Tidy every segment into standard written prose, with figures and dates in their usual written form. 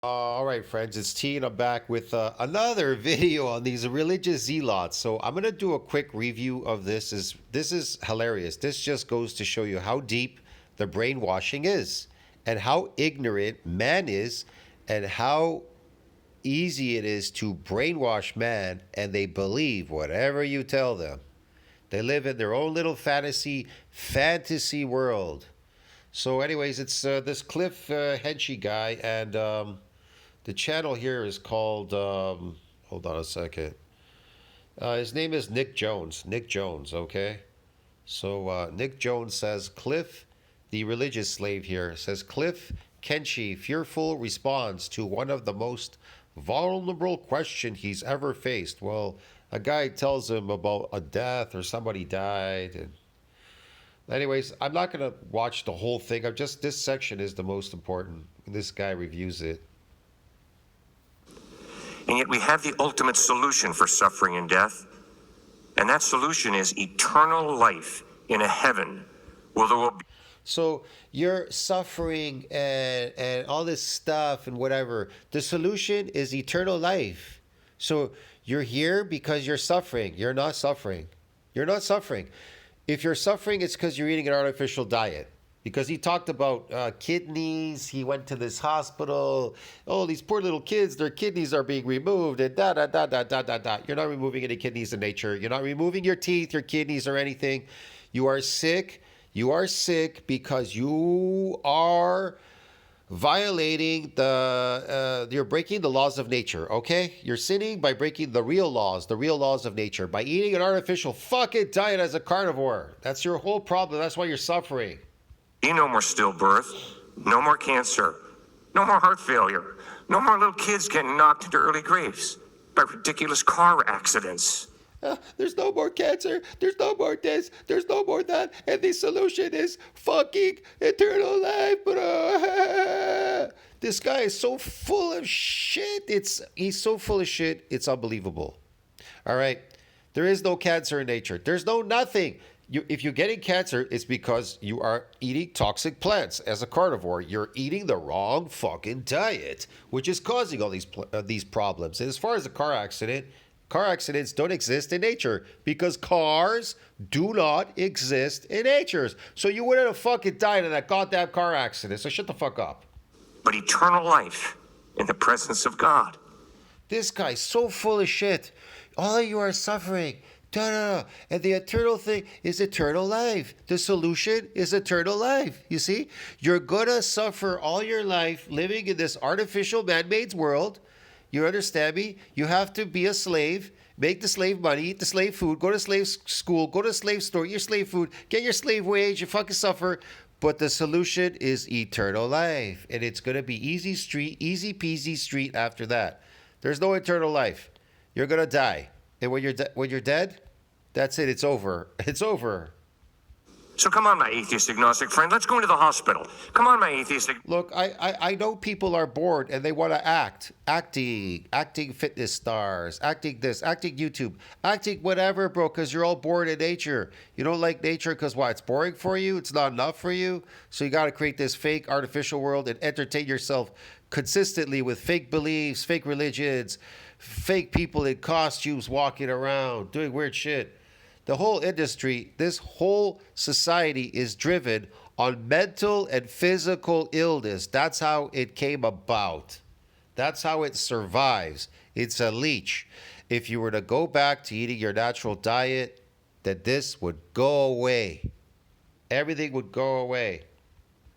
All right, friends, it's T, and I'm back with another video on these religious zealots. So I'm gonna do a quick review of this. This is hilarious. This just goes to show you how deep the brainwashing is, and how ignorant man is, and how easy it is to brainwash man, and they believe whatever you tell them. They live in their own little fantasy world. So, anyways, it's this Cliff Henchy guy, and the channel here is called. Hold on a second. His name is Nick Jones. Nick Jones. Okay. So Nick Jones says Cliff, the religious slave here, says Cliff Kenshi fearful responds to one of the most vulnerable question he's ever faced. Well, a guy tells him about a death or somebody died, and anyways, I'm not gonna watch the whole thing. I'm just this section is the most important. This guy reviews it. And yet we have the ultimate solution for suffering and death. And that solution is eternal life in a heaven where there will be. So you're suffering and all this stuff and whatever. The solution is eternal life. So you're here because you're suffering. You're not suffering. You're not suffering. If you're suffering, it's because you're eating an artificial diet. Because he talked about kidneys. He went to this hospital. Oh, these poor little kids, their kidneys are being removed, and da da da da da da da. You're not removing any kidneys in nature. You're not removing your teeth, your kidneys, or anything. You are sick. You are sick because you are violating you're breaking the laws of nature, okay? You're sinning by breaking the real laws of nature, by eating an artificial fucking diet as a carnivore. That's your whole problem. That's why you're suffering. No more stillbirth, no more cancer, no more heart failure, no more little kids getting knocked into early graves by ridiculous car accidents. There's no more cancer, there's no more this, there's no more that, and the solution is fucking eternal life, bro. This guy is so full of shit. He's so full of shit, it's unbelievable. All right? There is no cancer in nature. There's no nothing. If you're getting cancer, it's because you are eating toxic plants as a carnivore. You're eating the wrong fucking diet, which is causing all these problems. And as far as a car accidents don't exist in nature because cars do not exist in nature. So you wouldn't have fucking died in that goddamn car accident. So shut the fuck up. But eternal life in the presence of God. This guy's so full of shit. All of you are suffering. Da-da-da. And the eternal thing is eternal life. The solution is eternal life. You see? You're going to suffer all your life living in this artificial man-made world. You understand me? You have to be a slave, make the slave money, eat the slave food, go to slave school, go to slave store, eat your slave food, get your slave wage, you fucking suffer. But the solution is eternal life. And it's going to be easy peasy street after that. There's no eternal life. You're going to die. And when you're dead, that's it. It's over. It's over. So come on, my atheist agnostic friend. Let's go into the hospital. Come on, my atheist. Look, I know people are bored and they want to acting fitness stars, acting this, acting YouTube, acting whatever, bro, because you're all bored in nature. You don't like nature because why? It's boring for you? It's not enough for you? So you got to create this fake artificial world and entertain yourself consistently with fake beliefs, fake religions, fake people in costumes walking around, doing weird shit. The whole industry, this whole society is driven on mental and physical illness. That's how it came about. That's how it survives. It's a leech. If you were to go back to eating your natural diet, then this would go away. Everything would go away.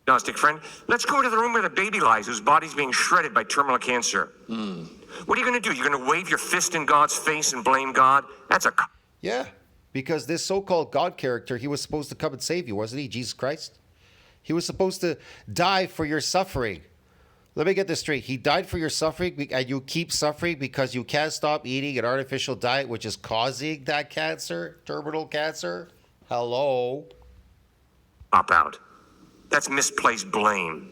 Agnostic friend, let's go into the room where the baby lies, whose body's being shredded by terminal cancer. What are you going to do? You're going to wave your fist in God's face and blame God? That's a... Yeah. Because this so-called God character, he was supposed to come and save you, wasn't he? Jesus Christ? He was supposed to die for your suffering. Let me get this straight. He died for your suffering, and you keep suffering because you can't stop eating an artificial diet, which is causing that cancer, terminal cancer. Hello? Up out. That's misplaced blame.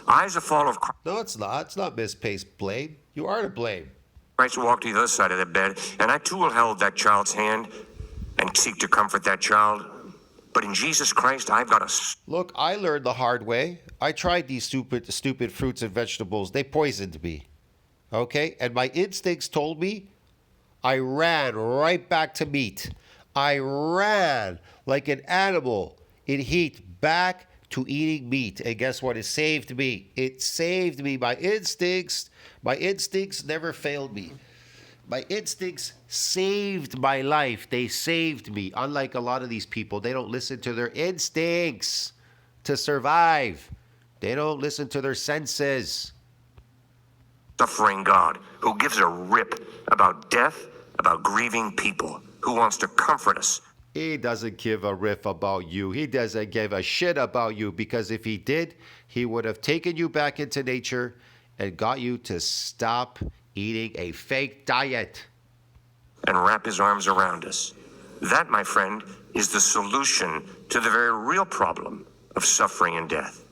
I, as a follower of Christ... No, it's not. It's not misplaced blame. You are to blame. Christ walked to the other side of the bed, and I too will hold that child's hand and seek to comfort that child. But in Jesus Christ, I've got a Look, I learned the hard way. I tried these stupid fruits and vegetables. They poisoned me. Okay? And my instincts told me I ran right back to meat. I ran like an animal in heat back to eating meat. And guess what? It saved me. It saved me. My instincts never failed me. My instincts saved my life. They saved me. Unlike a lot of these people, they don't listen to their instincts to survive. They don't listen to their senses. suffering God who gives a rip about death, about grieving people, who wants to comfort us. He doesn't give a riff about you. He doesn't give a shit about you, because if he did, he would have taken you back into nature and got you to stop eating a fake diet. And wrap his arms around us. That, my friend, is the solution to the very real problem of suffering and death.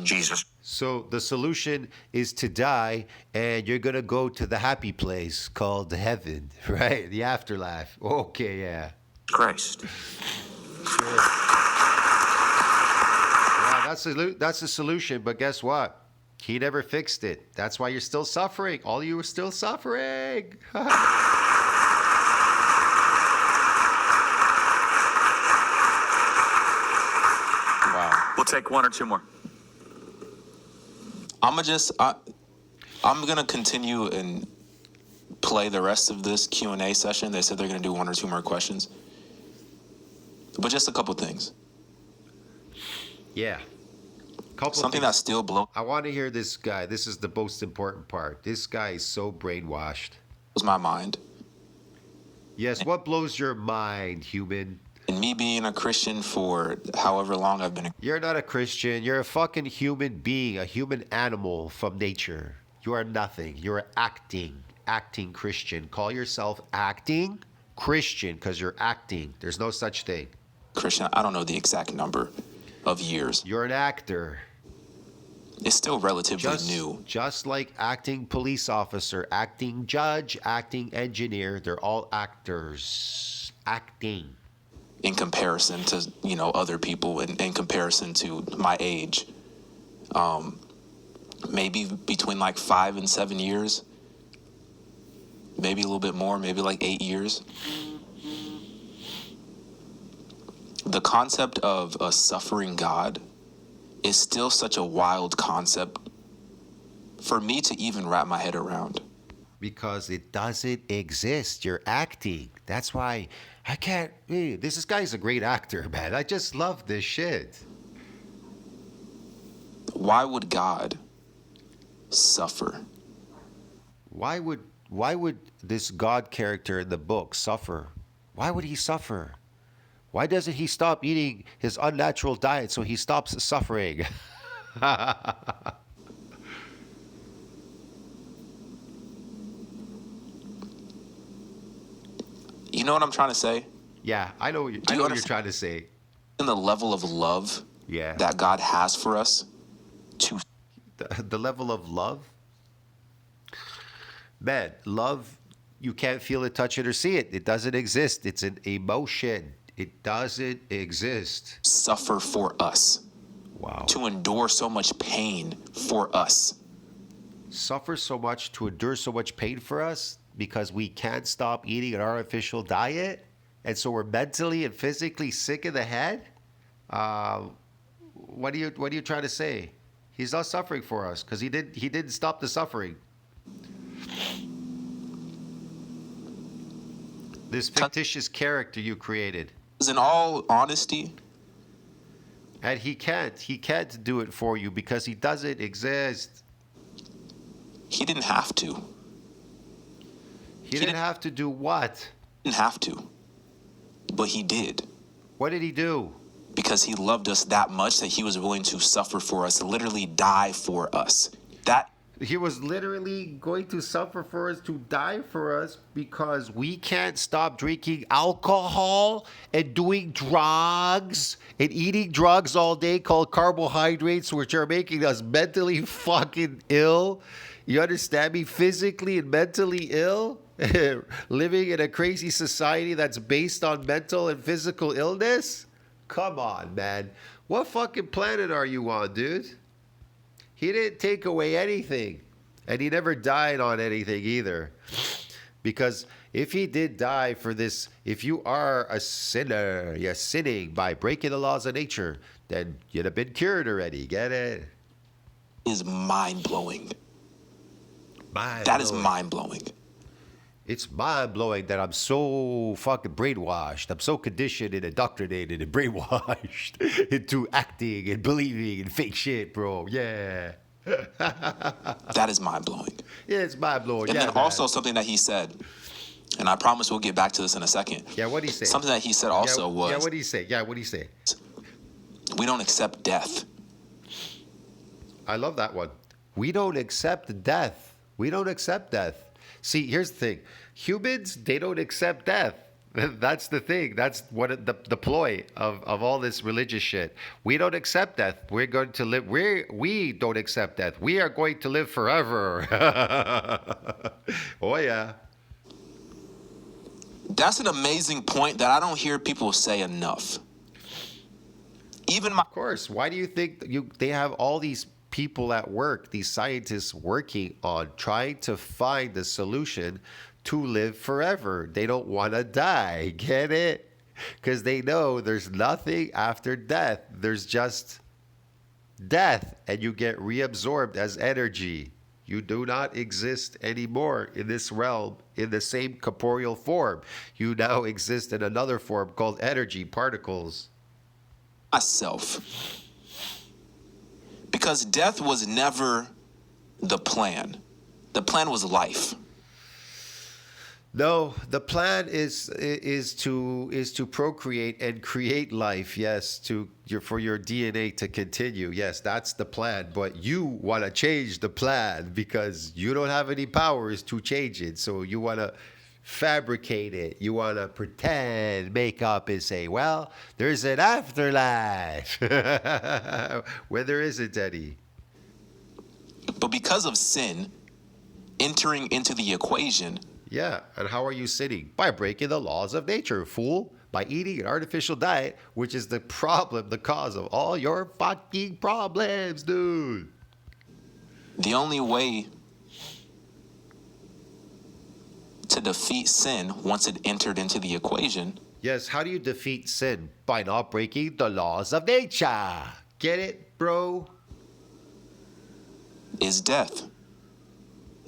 Jesus. So the solution is to die, and you're going to go to the happy place called heaven, right? The afterlife. Okay, yeah. Christ. Yeah, that's the solution, but guess what? He never fixed it. That's why you're still suffering. All of you are still suffering. Wow. We'll take one or two more. I'm gonna continue and play the rest of this Q&A session. They said they're gonna do one or two more questions, but just a couple things. Yeah. Something that still blows I want to hear this guy. This is the most important part. This guy is so brainwashed. my mind. Yes, what blows your mind, human? And me being a Christian for however long I've been You're not a Christian. You're a fucking human being, a human animal from nature. You are nothing. You're acting Christian. Call yourself acting Christian because you're acting. There's no such thing. Christian. I don't know the exact number of years. You're an actor. It's still relatively new. Just like acting police officer, acting judge, acting engineer, they're all actors. Acting. In comparison to, other people, and in comparison to my age. Maybe between like 5 and 7 years. Maybe a little bit more, maybe like 8 years. The concept of a suffering God is still such a wild concept for me to even wrap my head around. Because it doesn't exist. You're acting. That's why I can't. This guy's a great actor, man. I just love this shit. Why would God suffer? Why would this God character in the book suffer? Why would he suffer? Why doesn't he stop eating his unnatural diet so he stops suffering? You know what I'm trying to say? Yeah, I know what you're trying to say. In the level of love Yeah. that God has for us, to The level of love? Man, love, you can't feel it, touch it, or see it. It doesn't exist. It's an emotion. It doesn't exist. suffer for us, Wow. to endure so much pain for us. Suffer so much, to endure so much pain for us because we can't stop eating an artificial diet, and so we're mentally and physically sick in the head. What are you trying to say? He's not suffering for us because he didn't stop the suffering. This fictitious character you created, In all honesty, and he can't do it for you because he doesn't exist. he didn't have to. He didn't have to do what? Didn't have to. But he did. What did he do? Because he loved us that much that he was willing to suffer for us, literally die for us. That He was literally going to suffer for us, to die for us, because we can't stop drinking alcohol and doing drugs and eating drugs all day called carbohydrates, which are making us mentally fucking ill. You understand me? Physically and mentally ill. Living in a crazy society that's based on mental and physical illness. Come on, man. What fucking planet are you on, dude? He didn't take away anything. And he never died on anything either. Because if he did die for this, if you are a sinner, you're sinning by breaking the laws of nature, then you'd have been cured already. Get it? Is mind-blowing. Mind That is blowing. mind-blowing. It's mind blowing that I'm so fucking brainwashed. I'm so conditioned and indoctrinated and brainwashed into acting and believing in fake shit, bro. Yeah. That is mind-blowing. Yeah, it's mind blowing. And Yeah, then man. also something that he said, and I promise we'll get back to this in a second. Yeah, what'd he say? Something that he said also was, Yeah, what'd he say? Yeah, what'd he say? we don't accept death. I love that one. We don't accept death. We don't accept death. See, here's the thing. Humans, they don't accept death. That's the thing. That's what the ploy of all this religious shit. We don't accept death. We're going to live. We don't accept death. We are going to live forever. Oh yeah. That's an amazing point that I don't hear people say enough. Even my Of course. Why do you think they have all these people at work, these scientists working on trying to find the solution to live forever? They don't want to die. Get it? Because they know there's nothing after death. There's just death, and you get reabsorbed as energy. You do not exist anymore in this realm in the same corporeal form. You now exist in another form called energy particles. myself. Because death was never the plan. The plan was life. No, the plan is to procreate and create life. Yes, for your DNA to continue. Yes, that's the plan. But you want to change the plan because you don't have any powers to change it. So you want to fabricate it. You want to pretend, make up, and say, "Well, there's an afterlife," when there isn't any. But because of sin entering into the equation, Yeah, and how are you sinning? By breaking the laws of nature, fool. By eating an artificial diet, which is the problem, the cause of all your fucking problems, dude. the only way to defeat sin once it entered into the equation Yes, how do you defeat sin? By not breaking the laws of nature. Get it, bro? is death.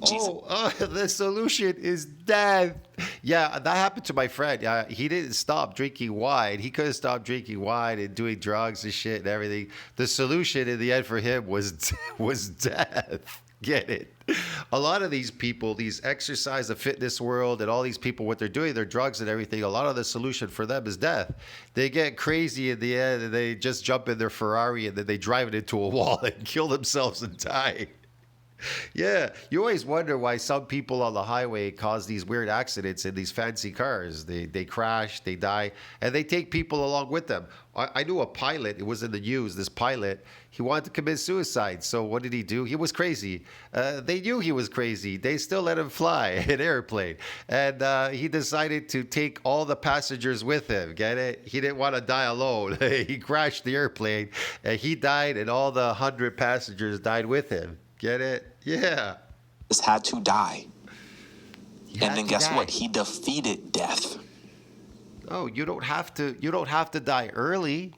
The solution is death. Yeah, that happened to my friend. He didn't stop drinking wine. He couldn't stop drinking wine and doing drugs and shit and everything. The solution in the end for him was death. Get it? A lot of these people, these exercise, the fitness world, and all these people, what they're doing, their drugs and everything, a lot of the solution for them is death. They get crazy in the end and they just jump in their Ferrari and then they drive it into a wall and kill themselves and die. Yeah, you always wonder why some people on the highway cause these weird accidents in these fancy cars. They crash, they die, and they take people along with them. I knew a pilot. It was in the news. This pilot, he wanted to commit suicide. So what did he do? He was crazy. They knew he was crazy. They still let him fly an airplane, and he decided to take all the passengers with him. Get it? He didn't want to die alone. He crashed the airplane, and he died, and all the 100 passengers died with him. Get it? Yeah. Just had to die. He And had then to guess die. what? He defeated death. Oh, you don't have to. You don't have to die early.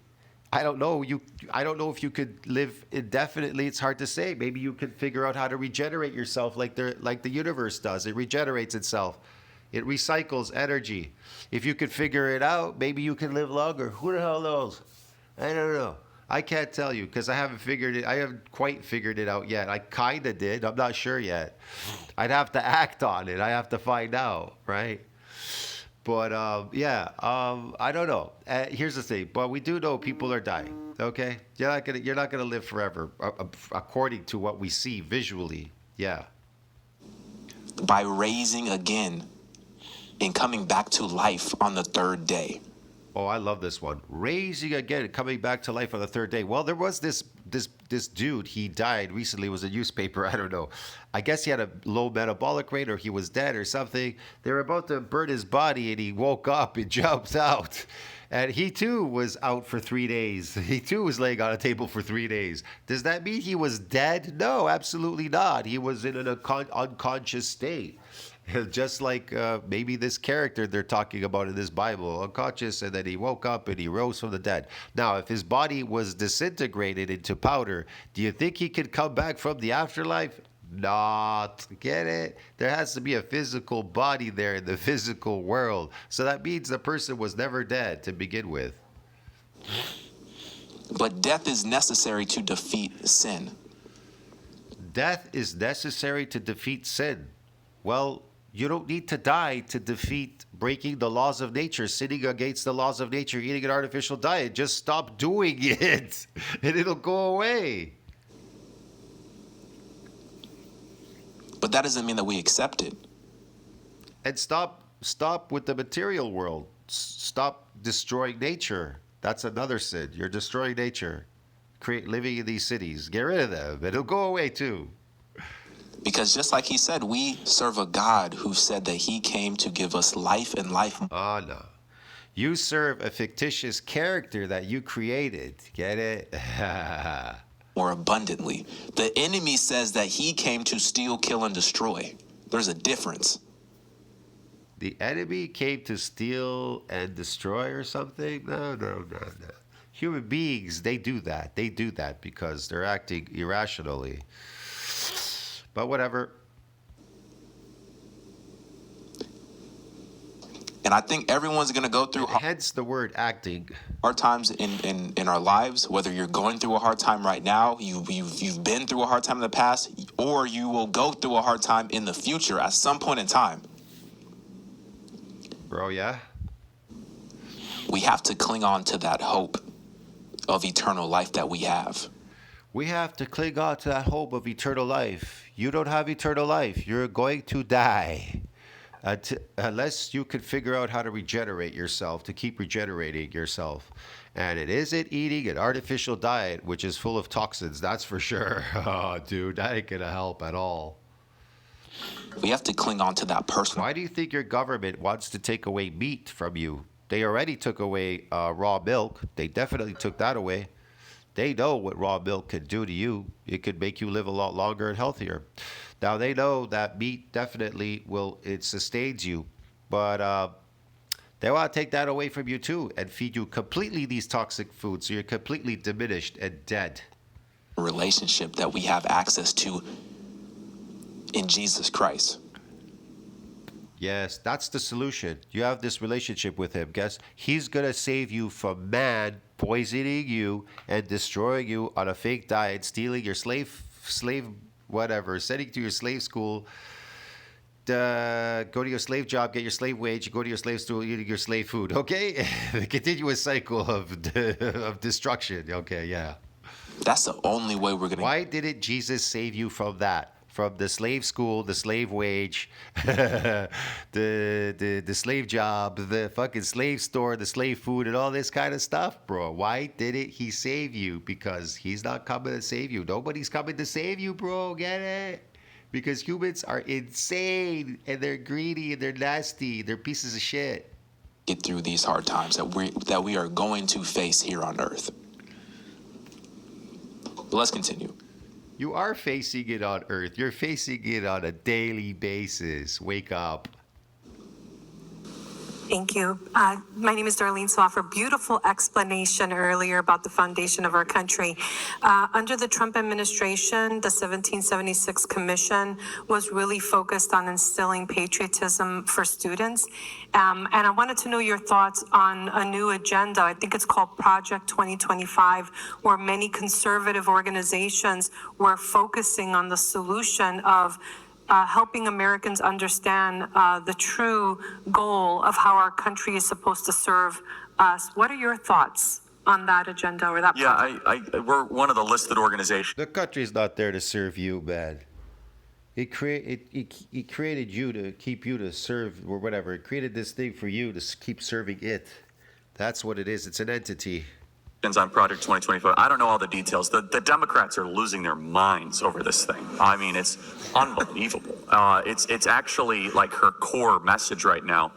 I don't know. I don't know if you could live indefinitely. It's hard to say. Maybe you could figure out how to regenerate yourself, like the universe does. It regenerates itself. It recycles energy. If you could figure it out, maybe you can live longer. Who the hell knows? I don't know. I can't tell you because I haven't figured it. I haven't quite figured it out yet. I kind of did. I'm not sure yet. I'd have to act on it. I have to find out, right? But I don't know. Here's the thing. But we do know people are dying. Okay, you're not gonna live forever, according to what we see visually. Yeah. By raising again and coming back to life on the third day. Oh, I love this one. Raising again, coming back to life on the third day. Well, there was this dude. He died recently. It was a newspaper. I don't know. I guess he had a low metabolic rate or he was dead or something. They were about to burn his body and he woke up and jumped out. And he too was out for 3 days. He too was laying on a table for 3 days. Does that mean he was dead? No, absolutely not. He was in an unconscious state. Just like maybe this character they're talking about in this Bible, unconscious, and then he woke up and he rose from the dead. Now, if his body was disintegrated into powder, do you think he could come back from the afterlife? Not. Get it? There has to be a physical body there in the physical world. So that means the person was never dead to begin with. But death is necessary to defeat sin. Death is necessary to defeat sin. Well, you don't need to die to defeat breaking the laws of nature, sinning against the laws of nature, eating an artificial diet. Just stop doing it and it'll go away. But that doesn't mean that we accept it. And stop with the material world. Stop destroying nature. That's another sin. You're destroying nature. Living in these cities. Get rid of them. It'll go away too. Because just like he said, we serve a God who said that he came to give us life and life. Oh, no. You serve a fictitious character that you created. Get it? More abundantly. The enemy says that he came to steal, kill, and destroy. There's a difference. The enemy came to steal and destroy or something? No. Human beings, they do that. They do that because they're acting irrationally. But whatever. And I think everyone's going to go through Hence the word acting. hard times in our lives, whether you're going through a hard time right now, you've been through a hard time in the past, or you will go through a hard time in the future at some point in time. Bro, yeah? We have to cling on to that hope of eternal life that we have. We have to cling on to that hope of eternal life. You don't have eternal life. You're going to die. Unless you can figure out how to regenerate yourself, to keep regenerating yourself. And it isn't eating an artificial diet, which is full of toxins, that's for sure. Oh, dude, that ain't gonna help at all. We have to cling on to that personal. Why do you think your government wants to take away meat from you? They already took away raw milk. They definitely took that away. They know what raw milk can do to you. It could make you live a lot longer and healthier. Now, they know that meat definitely it sustains you. But they want to take that away from you too and feed you completely these toxic foods. So you're completely diminished and dead. Relationship that we have access to in Jesus Christ. Yes, that's the solution. You have this relationship with him. Guess he's going to save you from man poisoning you and destroying you on a fake diet, stealing your slave whatever, sending you to your slave school, go to your slave job, get your slave wage, go to your slave school, eating your slave food. Okay? The continuous cycle of destruction. Okay, yeah. That's the only way we're going to... Why didn't Jesus save you from that? From the slave school, the slave wage, the slave job, the fucking slave store, the slave food, and all this kind of stuff, bro. Why didn't he save you? Because he's not coming to save you. Nobody's coming to save you, bro. Get it? Because humans are insane, and they're greedy, and they're nasty. They're pieces of shit. Get through these hard times that we are going to face here on earth. But let's continue. You are facing it on earth. You're facing it on a daily basis. Wake up. Thank you. My name is Darlene Swaffer. Beautiful explanation earlier about the foundation of our country. Under the Trump administration, the 1776 Commission was really focused on instilling patriotism for students. And I wanted to know your thoughts on a new agenda. I think it's called Project 2025, where many conservative organizations were focusing on the solution of helping Americans understand the true goal of how our country is supposed to serve us. What are your thoughts on that agenda or that project? Yeah, we're one of the listed organizations. The country's not there to serve you, man. It created you to keep you to serve or whatever. It created this thing for you to keep serving it. That's what it is. It's an entity. on Project 2025. I don't know all the details. The Democrats are losing their minds over this thing. I mean, it's unbelievable. It's actually like her core message right now.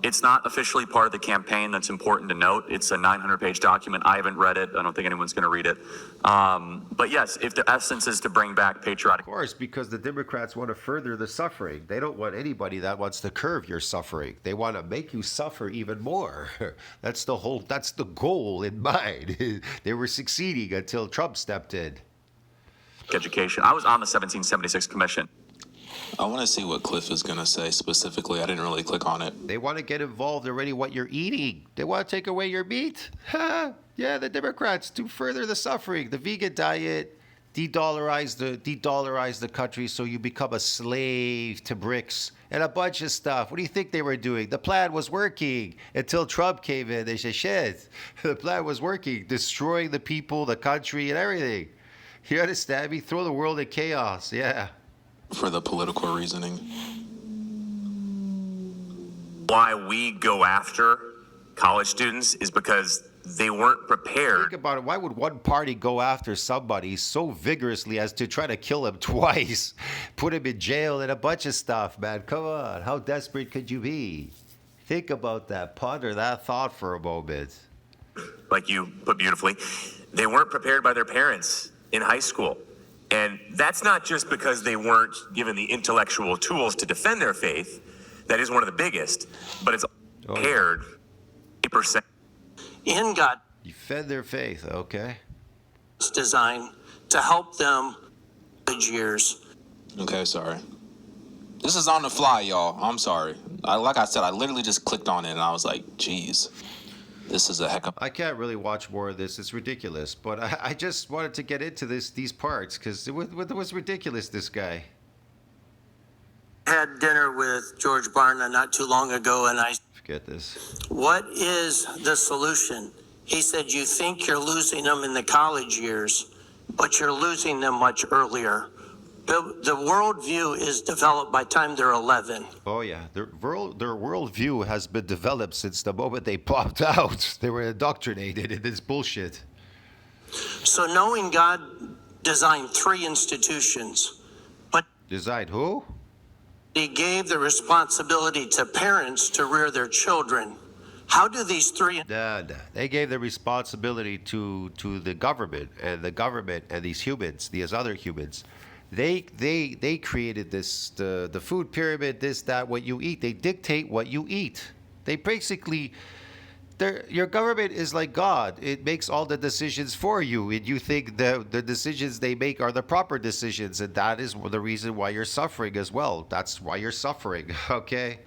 It's not officially part of the campaign. That's important to note. It's a 900-page document. I haven't read it. I don't think anyone's going to read it. But yes, if the essence is to bring back patriotic. Of course, because the Democrats want to further the suffering. They don't want anybody that wants to curb your suffering. They want to make you suffer even more. That's the goal in mind. They were succeeding until Trump stepped in. Education. I was on the 1776 Commission. I want to see what Cliff is going to say specifically. I didn't really click on it. They want to get involved already what you're eating. They want to take away your meat. Yeah, the Democrats to further the suffering. The vegan diet, de-dollarize the country so you become a slave to bricks and a bunch of stuff. What do you think they were doing? The plan was working until Trump came in. They said, shit, the plan was working, destroying the people, the country, and everything. You understand me? Throw the world in chaos. Yeah. For the political reasoning. Why we go after college students is because they weren't prepared. Think about it. Why would one party go after somebody so vigorously as to try to kill him twice, put him in jail and a bunch of stuff, man? Come on. How desperate could you be? Think about that. Ponder that thought for a moment. Like you put beautifully, they weren't prepared by their parents in high school. And that's not just because they weren't given the intellectual tools to defend their faith. That is one of the biggest, but it's prepared 8%. In God's Defend their faith, okay? design to help them college years. Okay, sorry. This is on the fly, y'all. I'm sorry. Like I said, I literally just clicked on it and I was like, geez, this is a heck of. I can't really watch more of this. It's ridiculous. But I just wanted to get into these parts because it was ridiculous, this guy. Had dinner with George Barna not too long ago, and I Forget this. what is the solution? He said, you think you're losing them in the college years, but you're losing them much earlier. The worldview is developed by the time they're 11. Oh, yeah. Their worldview has been developed since the moment they popped out. They were indoctrinated in this bullshit. So knowing God designed 3 institutions, but Designed who? he gave the responsibility to parents to rear their children. How do these 3 Nah. They gave the responsibility to the government and these humans, these other humans. They created this the food pyramid, this, that, what you eat. They dictate what you eat. They basically your government is like God. It makes all the decisions for you, and you think the decisions they make are the proper decisions, and that is the reason why you're suffering as well. That's why you're suffering, okay?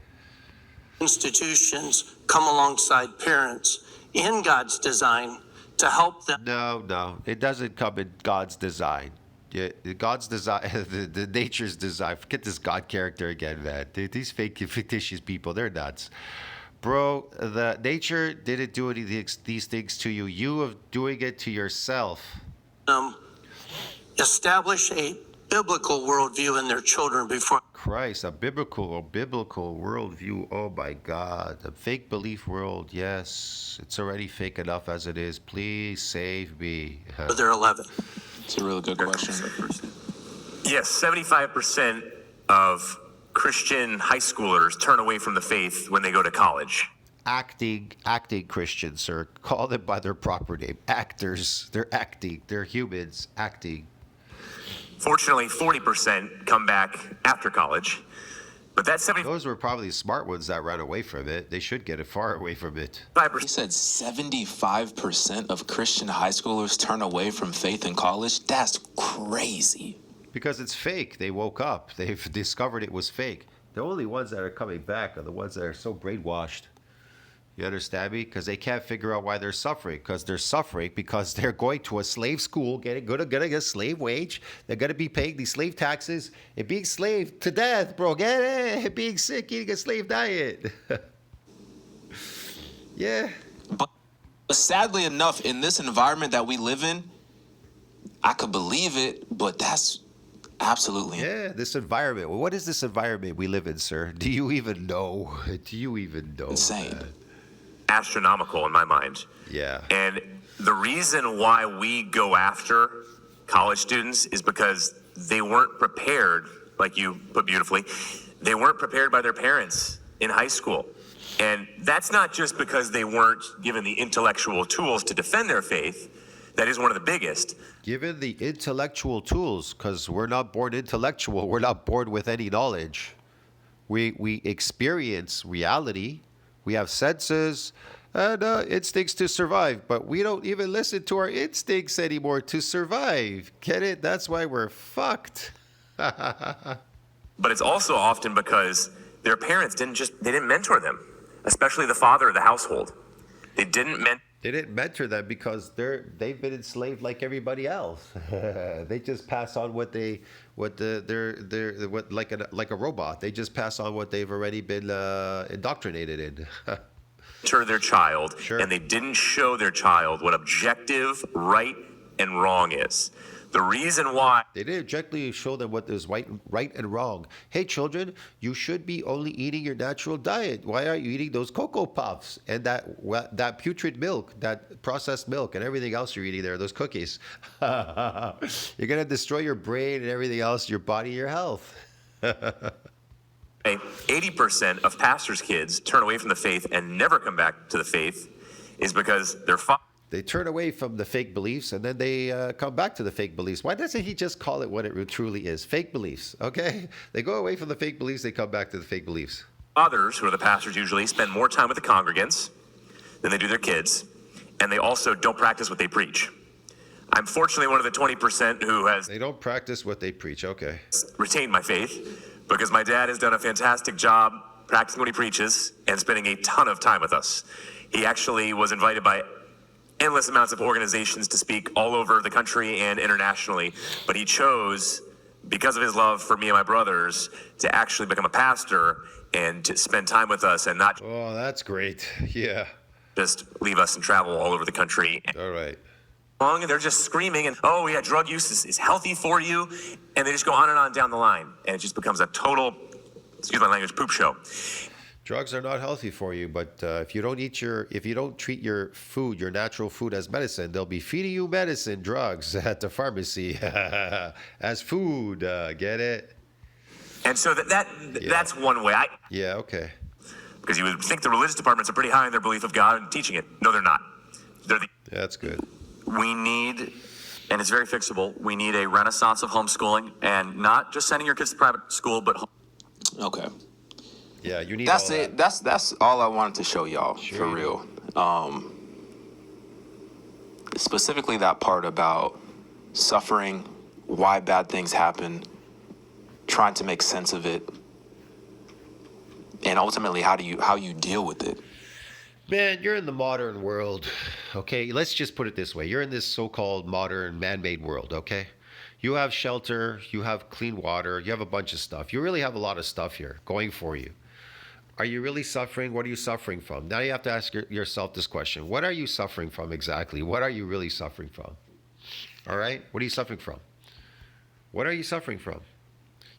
institutions come alongside parents in God's design to help them? No. It doesn't come in God's design. Yeah, God's design, the nature's design. Forget this God character again, man. These fictitious people, they're nuts. Bro, the nature didn't do any of these things to you. You are doing it to yourself. Establish a biblical worldview in their children before. Christ, a biblical worldview. Oh my God, a fake belief world. Yes, it's already fake enough as it is. Please save me. They're 11. It's a really good question. Yes, 75% of Christian high schoolers turn away from the faith when they go to college. Acting Christians, sir. Call them by their proper name. Actors. They're acting. They're humans acting. Fortunately, 40% come back after college. But that 75%. Those were probably the smart ones that ran away from it. They should get it far away from it. He said 75% of Christian high schoolers turn away from faith in college. That's crazy. Because it's fake. They woke up. They've discovered it was fake. The only ones that are coming back are the ones that are so brainwashed. You understand me? Because they can't figure out why they're suffering. Because they're suffering because they're going to a slave school, getting a slave wage. They're going to be paying these slave taxes and being slave to death, bro. Get it? Being sick, eating a slave diet. Yeah. But sadly enough, in this environment that we live in, I could believe it, but that's absolutely. Yeah, this environment. Well, what is this environment we live in, sir? Do you even know? Do you even know? Insane. Man? Astronomical in my mind. Yeah. And The reason why we go after college students is because they weren't prepared, like you put beautifully, they weren't prepared by their parents in high school. And that's not just because they weren't given the intellectual tools to defend their faith. That is one of the biggest. Given the intellectual tools, because we're not born intellectual, we're not born with any knowledge. We experience reality. We have senses and instincts to survive, but we don't even listen to our instincts anymore to survive. Get it? That's why we're fucked. But it's also often because their parents didn't mentor them, especially the father of the household. They didn't mentor them because they've been enslaved like everybody else. They just pass on what like a robot. They just pass on what they've already been indoctrinated in. mentor their child, Sure. and they didn't show their child what objective right and wrong is. The reason why They didn't objectively show them what is right and wrong. Hey, children, you should be only eating your natural diet. Why are you eating those Cocoa Puffs and that putrid milk, that processed milk, and everything else you're eating there, those cookies? You're going to destroy your brain and everything else, your body, your health. 80% of pastors' kids turn away from the faith and never come back to the faith is because their father They turn away from the fake beliefs and then they come back to the fake beliefs. Why doesn't he just call it what it truly is? Fake beliefs, okay? They go away from the fake beliefs, they come back to the fake beliefs. fathers, who are the pastors usually, spend more time with the congregants than they do their kids, and they also don't practice what they preach. I'm fortunately one of the 20% who has They don't practice what they preach, okay. retained my faith because my dad has done a fantastic job practicing what he preaches and spending a ton of time with us. He actually was invited by endless amounts of organizations to speak all over the country and internationally, but he chose, because of his love for me and my brothers, to actually become a pastor and to spend time with us and not Oh, that's great. Yeah. just leave us and travel all over the country. All right. And they're just screaming and, oh yeah, drug use is healthy for you, and they just go on and on down the line, and it just becomes a total, excuse my language, poop show. Drugs are not healthy for you, but if you don't treat your food, your natural food as medicine, they'll be feeding you medicine, drugs at the pharmacy as food. Get it? And so that's one way. Yeah, okay. Because you would think the religious departments are pretty high in their belief of God and teaching it. No, they're not. Yeah, that's good. We need, and it's very fixable, we need a renaissance of homeschooling, and not just sending your kids to private school, but Okay. Yeah, you need That's all it. that. That's all I wanted to show y'all, Sure for you real. Specifically that part about suffering, why bad things happen, trying to make sense of it, and ultimately how you deal with it. Man, you're in the modern world, okay? Let's just put it this way. You're in this so-called modern man-made world, okay? You have shelter, you have clean water, you have a bunch of stuff. You really have a lot of stuff here going for you. Are you really suffering? What are you suffering from? Now you have to ask yourself this question. What are you suffering from exactly? What are you really suffering from? All right? What are you suffering from? What are you suffering from?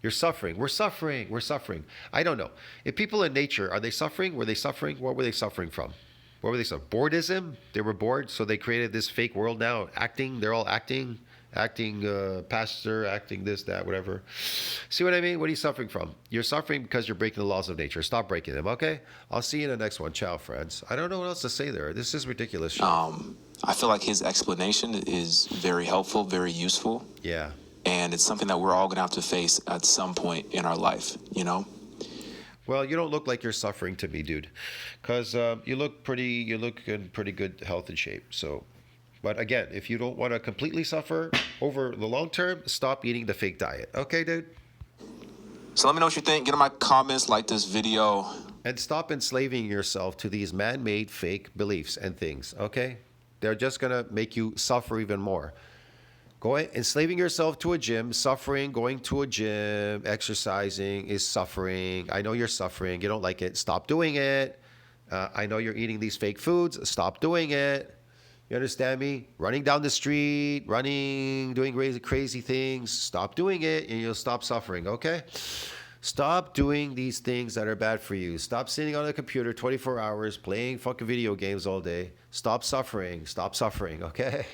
You're suffering. We're suffering. We're suffering. I don't know. If people in nature, are they suffering? Were they suffering? What were they suffering from? What were they suffering? Boredism? They were bored, so they created this fake world now. Acting. They're all acting pastor, acting this, that, whatever. See what I mean? What are you suffering from? You're suffering because you're breaking the laws of nature. Stop breaking them, okay? I'll see you in the next one. Ciao, friends. I don't know what else to say there. This is ridiculous shit. I feel like his explanation is very helpful, very useful, Yeah. and it's something that we're all gonna have to face at some point in our life, you know? Well, you don't look like you're suffering to me, dude, because you look in pretty good health and shape. So, but again, if you don't want to completely suffer over the long term, stop eating the fake diet. Okay, dude? So let me know what you think. Get in my comments, like this video. And stop enslaving yourself to these man-made fake beliefs and things, okay? They're just going to make you suffer even more. Enslaving yourself to a gym, suffering, going to a gym, exercising is suffering. I know you're suffering. You don't like it. Stop doing it. I know you're eating these fake foods. Stop doing it. You understand me? Running down the street, doing crazy things. Stop doing it and you'll stop suffering, okay? Stop doing these things that are bad for you. Stop sitting on the computer 24 hours playing fucking video games all day. Stop suffering. Stop suffering, okay?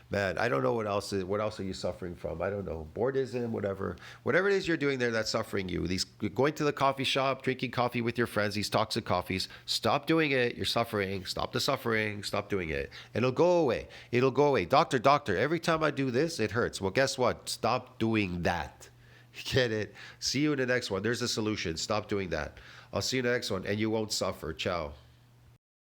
Man, I don't know what else are you suffering from? I don't know. Boredom, whatever. Whatever it is you're doing there that's suffering you. These going to the coffee shop, drinking coffee with your friends, these toxic coffees. Stop doing it. You're suffering. Stop the suffering. Stop doing it. It'll go away. It'll go away. Doctor, every time I do this, it hurts. Well, guess what? Stop doing that. Get it? See you in the next one. There's a solution. Stop doing that. I'll see you in the next one, and you won't suffer. Ciao.